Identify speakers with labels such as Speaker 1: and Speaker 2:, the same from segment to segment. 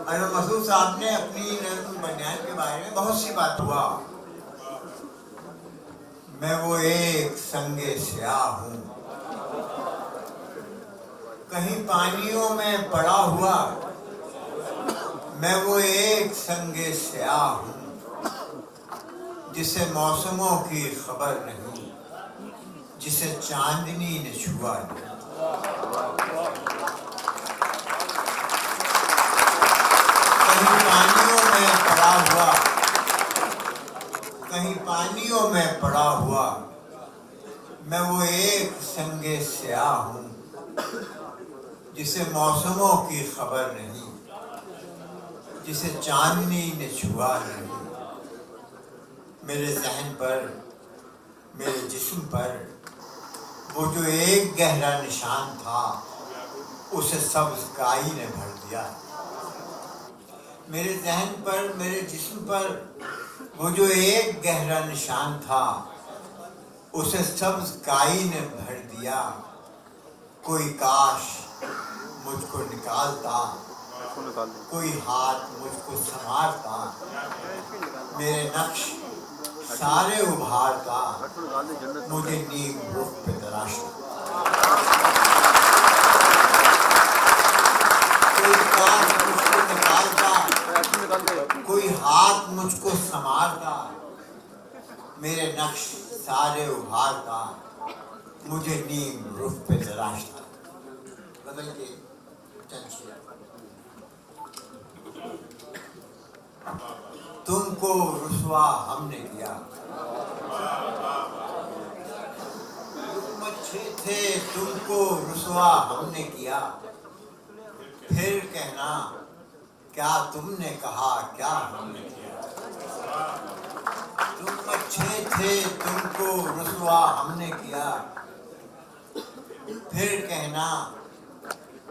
Speaker 1: अनवर मसूद साहब ने अपनी नज़्म बनियान के बारे में बहुत सी बात हुआ। मैं वो एक संगे स्याह हूँ, कहीं पानियों में पड़ा हुआ। मैं वो एक संगे स्याह हूँ, जिसे मौसमों की खबर नहीं, जिसे चांदनी ने छुआ नहीं। कहीं पानियों में पड़ा हुआ, कहीं पानियों में पड़ा हुआ। मैं वो एक संगे स्याह हूँ, जिसे मौसमों की खबर नहीं, जिसे चांदनी ने छुआ नहीं। मेरे जहन पर, मेरे जिस्म पर वो जो एक गहरा निशान था, उसे सब्ज़ काई ने भर दिया। मेरे जहन पर, मेरे जिस्म पर वो जो एक गहरा निशान था, उसे सब्ज़ काई ने भर दिया। कोई काश मुझको निकालता, कोई हाथ मुझको संवारता। मेरे नक्श सारे उभारता, मुझे नीम रुख पे तराशता। कोई काश मुझको निकालता, कोई हाथ मुझको संवारता। मेरे नक्श सारे उभारता, मुझे नीम रुख पे तराशता। बदल के तुमको रुसवा हमने किया, तुम अच्छे थे, तुमको रुसवा हमने किया। फिर कहना क्या तुमने कहा, क्या हमने किया। तुम अच्छे थे, तुमको रुसवा हमने किया। फिर कहना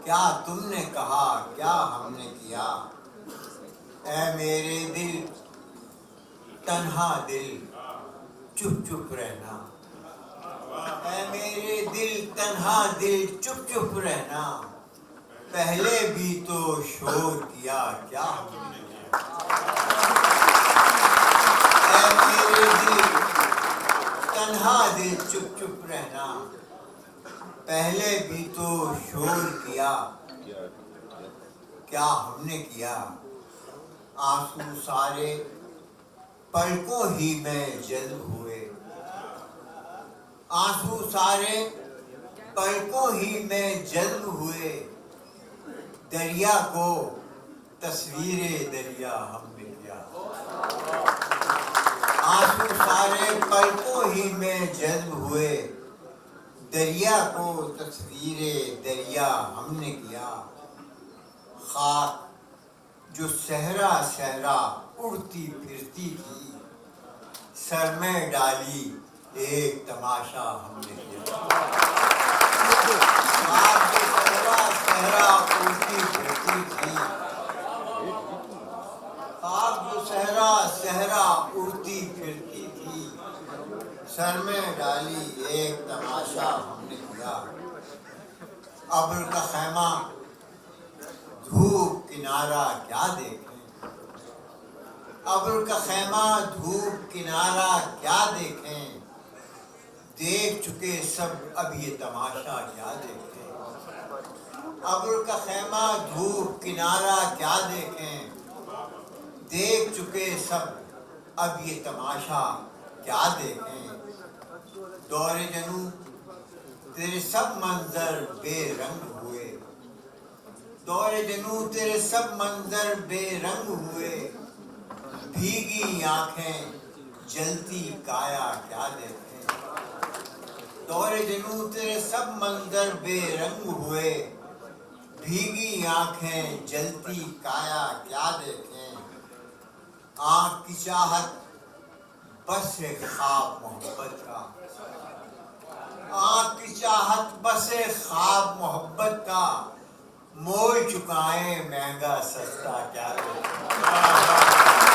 Speaker 1: क्या तुमने कहा, क्या हमने किया। ऐ मेरे दिल तन्हा दिल, चुप चुप रहना। ऐ मेरे दिल तन्हा दिल, चुप चुप रहना। पहले भी तो शोर किया, क्या हमने किया। ऐ मेरे दिल तन्हा दिल, चुप चुप रहना। पहले भी तो शोर किया, क्या हमने किया। आंसू सारे पलकों ही में जज्ब हुए, आंसू सारे पलकों ही में जज्ब हुए। दरिया को तस्वीरे दरिया हमने किया। आंसू सारे पलकों ही में जज्ब हुए। दरिया को तस्वीरे दरिया हमने किया। खाक जो सहरा सहरा उड़ती फिरती थी, सर में डाली एक तमाशा हमने किया। खाक जो सहरा सहरा उड़ती फिरती थी, खाक जो सहरा सहरा उड़ती फिरती थी, सर में डाली एक तमाशा हमने किया। अब्र का खैमा धूप किनारा क्या देखें, अब्र का खैमा धूप किनारा क्या देखें। देख चुके सब अब ये तमाशा क्या देखें। अब्र का खैमा धूप किनारा क्या देखें। देख चुके सब अब ये तमाशा क्या देखें। दौरे जनू तेरे सब मंजर बेरंग हुए, दौरे जनू तेरे सब मंजर बेरंग हुए। भीगी आंखें जलती काया क्या देखें। दौरे जनू तेरे सब मंजर बेरंग हुए। भीगी आंखें जलती काया क्या देखें। आँख की चाहत बस एक ख्वाब मोहब्बत का, आँख की चाहत बस एक ख्वाब मोहब्बत का। मोल चुकाए महंगा सस्ता क्या देखें।